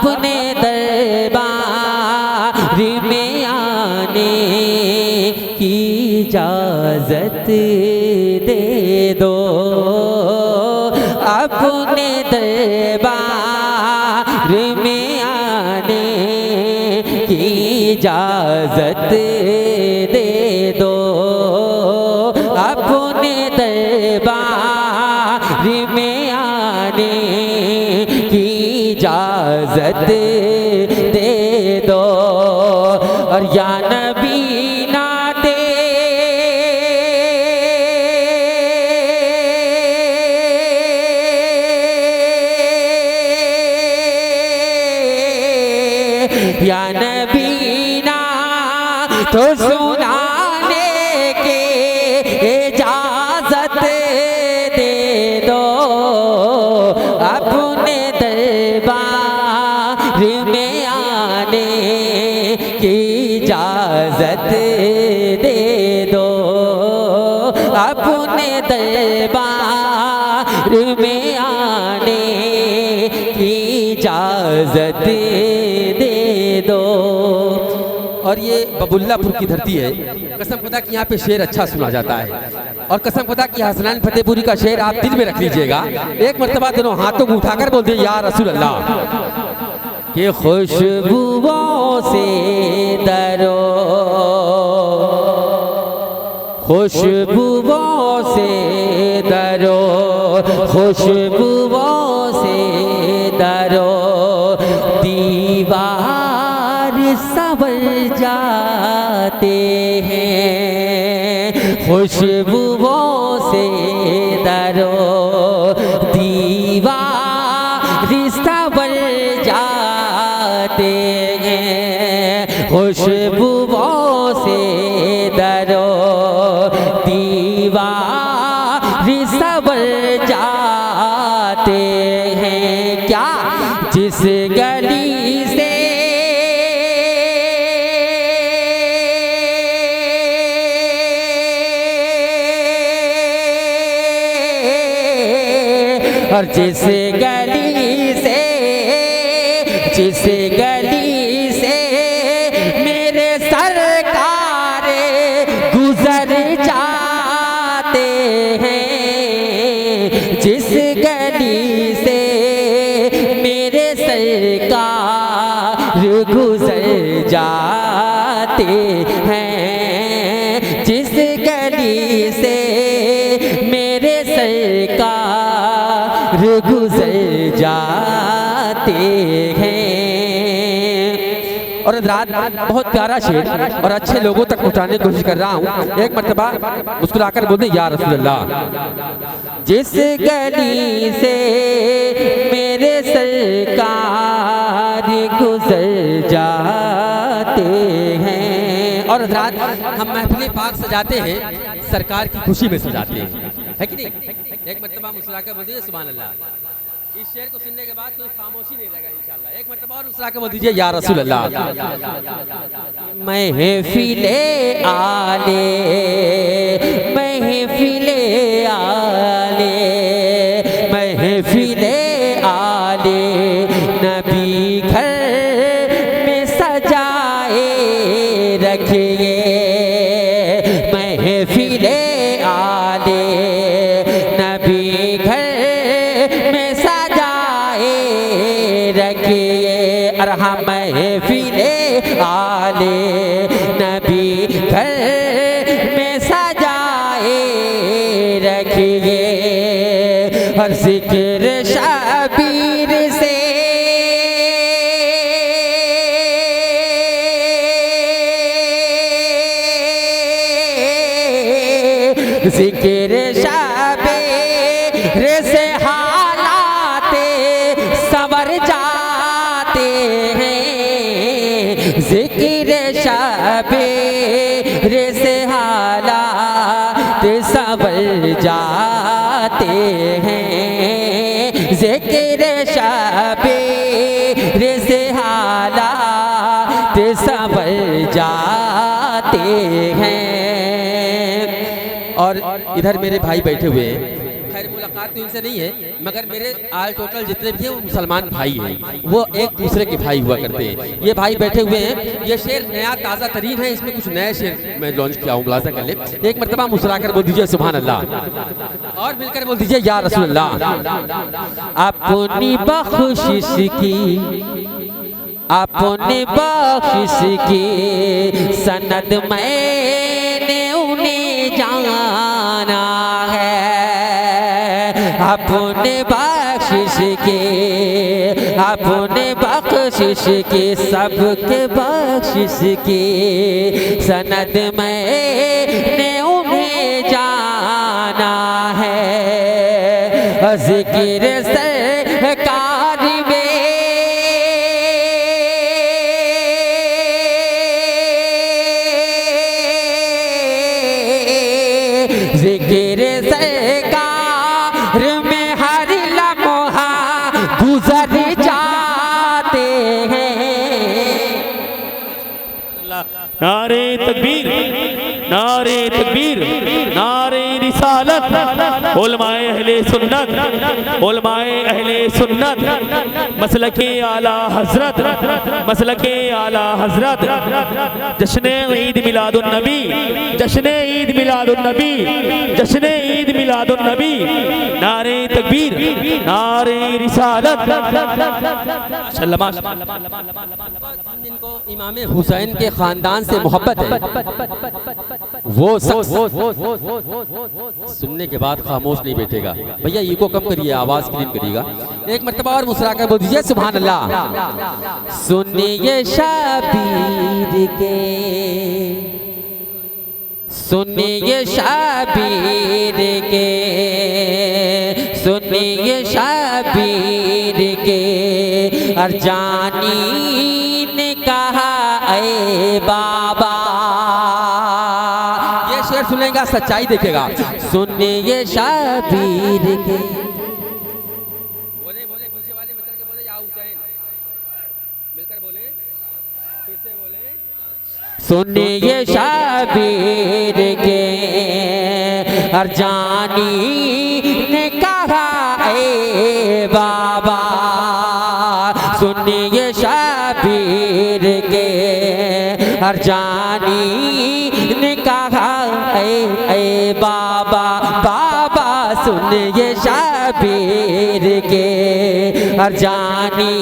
अपने दरबार में आने की इजाज़त दे दो, अपने दरबार में आने की इजाज़त दे दो, अपने दरबार में आने की इजाज़त दे दो। और या नबी नाते या नबी ना तो सुनाने के इजाज़त दे दो, अपने दरबार में आने की इजाज़त दे दो, अपने दरबार में आने की इजाज़त दे दो। और ये बबुल्लापुर की धरती है। कसम खुदा कि यहाँ पे शेर अच्छा सुना जाता है, और कसम खुदा कि हसनैन फतेहपुरी का शेर आप दिल में रख लीजिएगा। एक मर्तबा दोनों हाथों को उठाकर बोलते हैं या रसूल अल्लाह, कि खुशबुओं से दरो, खुशबुओं से दरो, खुशबुओं से दरो, दीवार संवर जाते हैं, खुशबुओं से दरो, दीवार संवर जाते हैं, खुशबुओं से दरो, दीवार संवर जाते हैं। क्या जिस गली से और जिस गली से, जिस गली से मेरे सरकार गुजर जाते हैं, जिस गली से मेरे सरकार गुजर जाते हैं, जिस गली से मेरे सरकार गुजर जाते हैं। और रात बहुत प्यारा शेर और अच्छे लोगों तक पहुंचाने की कोशिश कर रहा हूँ। एक मर्तबा मुस्कुराकर बोलते या रसूल अल्लाह, जिस गली से मेरे सरकार गुजर जाते हैं। और रात हम महफिल पाक सजाते हैं, सरकार की खुशी में सजाते हैं, है कि नहीं? एक मर्तबा मुस्कुराकर बोलिए सुभान अल्लाह। इस शेर को सुनने के बाद कोई खामोशी नहीं रहेगा इंशाल्लाह। एक मर्तबा और मुस्कुराकर बोल दीजिए या रसूल अल्लाह। महफिले आले, महफिले आले, महफिले आले नबी घर में सजाए रखिए, महफिले आले नबी घर में सजाए रखिए। और हम महफिले आले नबी घर में सजाए रखिए। हर जिक्र शबीर से जिक्र शबीर से हालात संवर जाते हैं, जिक्र शबीर से हालात संवर जाते हैं, जिक्र शबीर से हालात संवर जाते हैं। और इधर मेरे भाई बैठे हुए हैं, खैर मुलाकात मुलाकात तो इनसे नहीं है, मगर मेरे आल टोटल जितने भी हैं वो मुसलमान भाई हैं, वो एक दूसरे के भाई हुआ करते हैं। ये भाई बैठे हुए हैं, ये शेर नया ताज़ा तरीन है, इसमें कुछ नए शेर मैं लॉन्च किया हूँ, मुलाजा कर ले। एक मरतबा मुस्कुरा कर बोल दीजिए सुभान अल्लाह, और मिलकर बोल दीजिए या रसूल अल्लाह। अपनी बख्शिश की, अपने बख्शिश की सनद मैंने उन्हें जाना है। अपने बख्शिश के, अपने बख्शिश के, सबके बख्शिश के सनद मैंने उन्हें जाना है। ज़िक्र सरकार में ज़िक्र सरकार में हर लम्हा गुजर जाते हैं। नारे तकबीर, नारे तकबीर, नारे रिसालत, उलमाए अहले सुन्नत, उलमाए अहले सुन्नत, मसलके आला हजरत, मसलके आला हजरत। जश्न ईद मिलादुन नबी, जश्न ईद मिलादुन नबी, जश्न ईद मिलादुन नबी। नारे तकबीर, नारे रिसालत। जिनको इमाम हुसैन के खानदान से मोहब्बत है, वो सुनने के बाद खामोश नहीं बैठेगा। भैया ईको कम करिए, आवाज क्लीन करिएगा। एक मर्तबा और मुस्कुराकर बोल दीजिए सुभान अल्लाह। सुनिए शाबीर के, सुनिए शाबीर के, सुनिए शाबीर के। अर्जानी ने कहा ऐ बाबा, ये शेर सुनेगा सच्चाई देखेगा। सुनिए शाबीर के, बोले बोले पीछे वाले बच्चे के बोले या हुसैन, मिलकर बोले, फिर से बोले। सुनिए शाबीर के, अर्जानी ने कहा ऐ बाबा। सुनिए शाबीर के, अर्जानी ने कहा ऐ बाबा। बाबा सुनिए शाबीर के, अर्जानी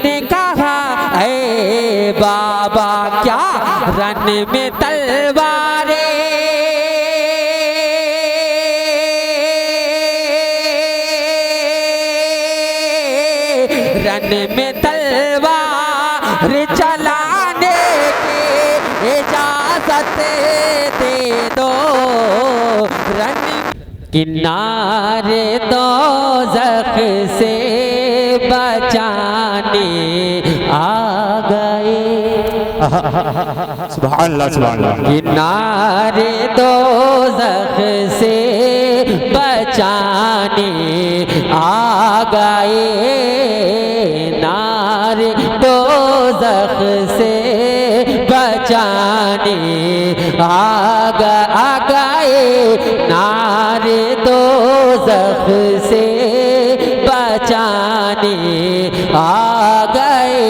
ने कहा ऐ बाबा। क्या रन में तलवारें, रन में तलवार चलाने की इजाजत दे दो। रन किनारे दोज़ख से बचाने आ गए। सुभान अल्लाह, सुभान अल्लाह। किनारे दोज़ख से बचाने आ गए। नारे दोज़ख से बचाने आ गए। नारे दोज़ख से बचाने आ गए।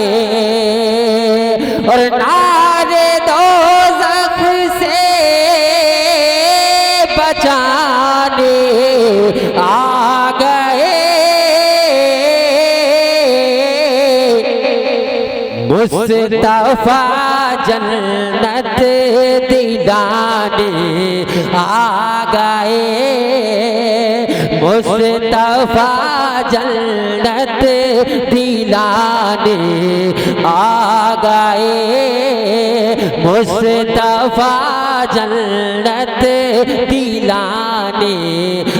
और नारे दोज़ख से बचाने आ गए। मुस्तफा जन्नत दिलाने आ गए। मुस्तफा जन्नत दिलाने आ गए। मुस्तफा जन्नत दिलाने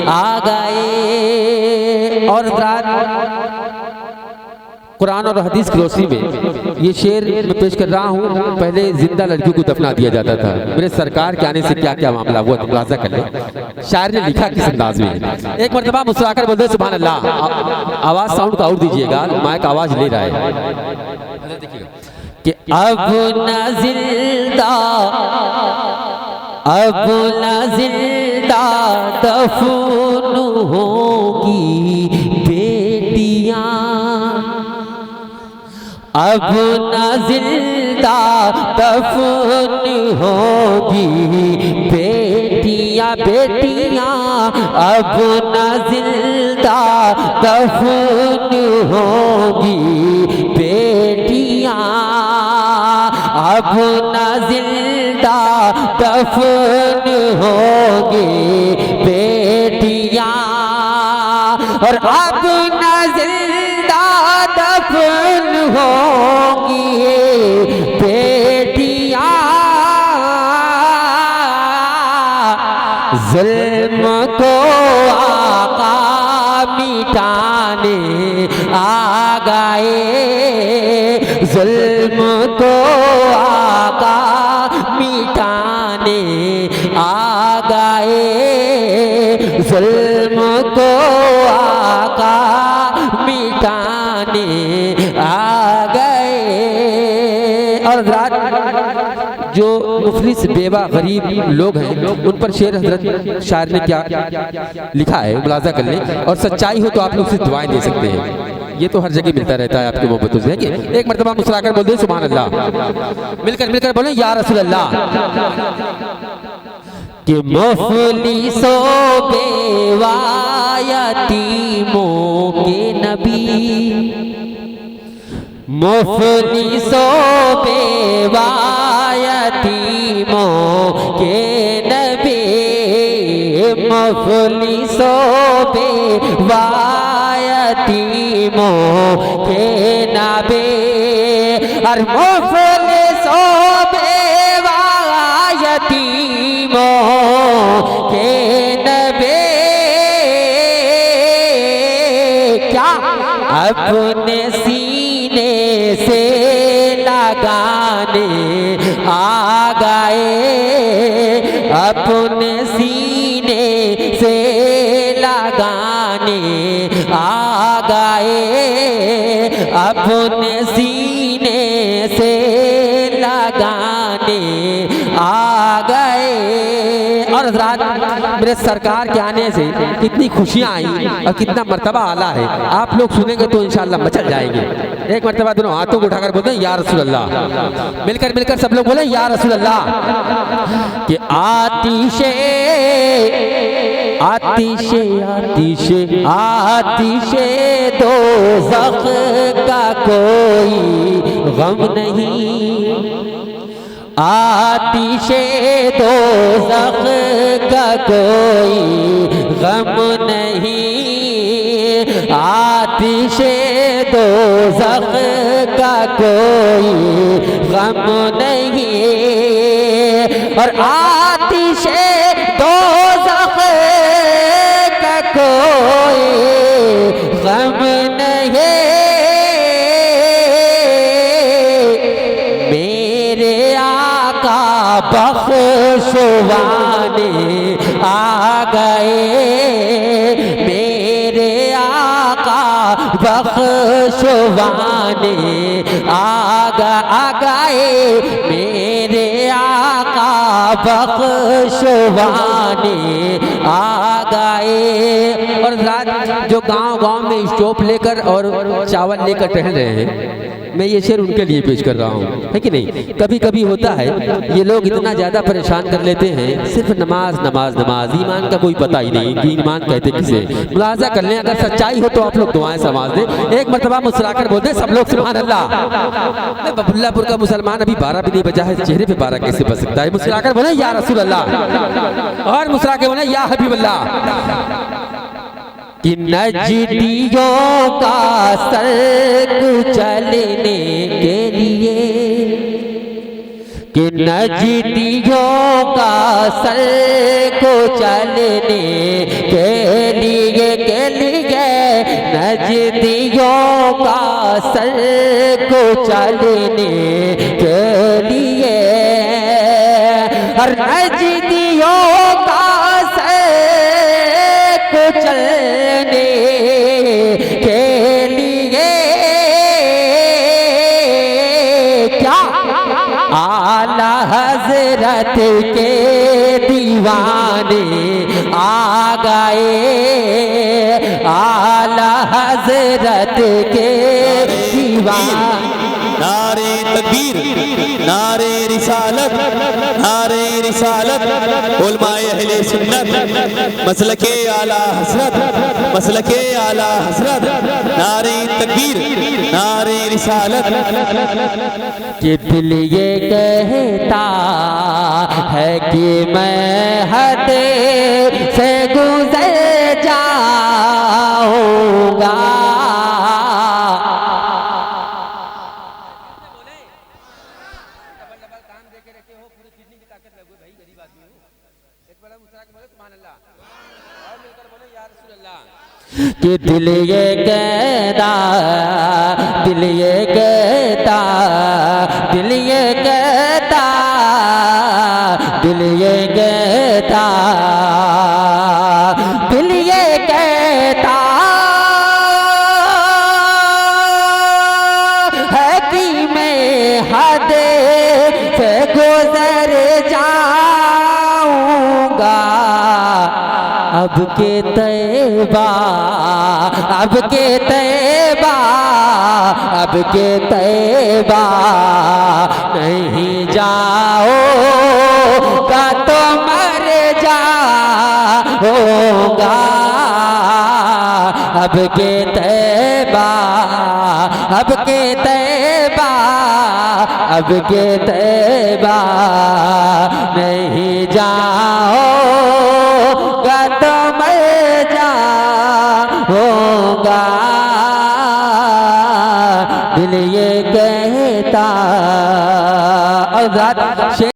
आ गए। और कुरान और हदीस की रोशनी में ये शेर मैं पेश कर रहा हूँ। पहले जिंदा लड़कियों को दफना दिया जाता था, मेरे सरकार के आने से क्या क्या मामला हुआ खुलासा कर ले। शायर ने लिखा किस अंदाज में। एक मरतबा मुस्कुराकर बोलते सुभान अल्लाह। आवाज साउंड का और दीजिएगा, माइक आवाज ले रहा है। कि अब न जिंदा, अब न जिंदा दफन होंगी बेटियां, अब न जिंदा दफन होगी बेटियां, बेटियां अब न जिंदा दफन होगी बेटियां, अब न जिंदा दफन होगी बेटियां, और अब न जिंदा दफन होगी बेटियां, जुल्म को आका मिटाने आ गए, जुल्म को आका मिटाने आ गए, जुल्म को आका मिटाने आ गए। और रात जो मुफलिस बेवा गरीब लोग हैं उन पर शेर हजरत शायर ने क्या लिखा है मुलाजा कर लें, और सच्चाई हो तो आप लोग से दुआएं दे सकते हैं, ये तो हर जगह मिलता रहता है आपकी मोहब्बतों से। एक मर्तबा मुस्कुराकर बोल दे सुभान अल्लाह, मिलकर मिलकर बोले या रसूल अल्लाह। कि मुफलिसो बेवा यतीमों के नबी, मुफलिसो बेवा यतीमों के नबी, मुफलिसो बेवा यतीमों के नबी, और मुफलिसो बेवा यतीमों के नबी, क्या अपने सीने से लगाने आ गए, अपने सीने से लगाने आ गए, अपने सीने से लगाने आ गए। और हज़रात मेरे सरकार के आने से कितनी खुशियाँ आई और कितना मर्तबा आला है, आप लोग सुनेंगे तो इंशाअल्लाह मचल जाएंगे। एक मर्तबा दोनों हाथों को उठाकर बोलते हैं या रसूल अल्लाह, मिलकर मिलकर सब लोग बोले या रसूल अल्लाह। कि आतिशे आतिशे आतिशे आतिशे दोज़ख का कोई गम नहीं, आतिशे दोज़ख का कोई गम नहीं, आतिशे दोज़ख का कोई गम नहीं, और आतिशे दोज़ख का कोई गम नहीं, मेरे आका बख्शवाने आ गए, मेरे आका बख्शवाने आ गए, मेरे आका बख्शवाने आ गए। और रात जो गांव-गांव में स्टोव लेकर और चावल लेकर टहल रहे हैं, मैं ये शेर उनके लिए पेश कर रहा हूँ, है कि नहीं। कभी कभी होता है ये लोग इतना ज़्यादा परेशान कर लेते हैं, सिर्फ नमाज नमाज नमाज, ईमान का कोई पता ही नहीं कि ईमान कहते किसे। मुलाजा कर लें, अगर सच्चाई हो तो आप लोग दुआएं समाज दें। एक मरतबा मुस्कुराकर बोलते सब लोग सुभान अल्लाह। बबुल्लापुर का मुसलमान अभी 12 भी नहीं बजा है, चेहरे पे 12 कैसे बच सकता है। मुस्कुराकर बोले या रसूल अल्लाह, और मुस्कुरा के बोले या हबीब अल्लाह। कि नजदियों का सर कुचलने के लिए, कि नजदियों का सर कुचलने के लिए नजदियों का सर कुचलने के लिए, और नजदियों का सर कुचलने के लिए क्या आला हजरत के दीवाने आ गए, आला हजरत के दीवाने। नारे तकबीर, नारे रिसालत, नारे रिसालत, उलमाए अहले सुन्नत, मसलके आला हजरत, मसलके आला हजरत, नारे तकबीर, नारे रिसालत। कि दिल ये कहता है कि मैं हद से गुजर जाऊंगा। कि दिल ये कहता, दिल ये कहता, दिल ये कहता, दिल ये कहता, दिल ये कहता है कि मैं हद से गुजर जाऊंगा। अब के तैबा, अब के तैबा, अब के तैबा नहीं जाओगा तो मर जाऊंगा। अब के तैबा, अब के तैबा, अब के तैबा नहीं जाओगा तो मैं जाऊंगा। दिल ये कहता और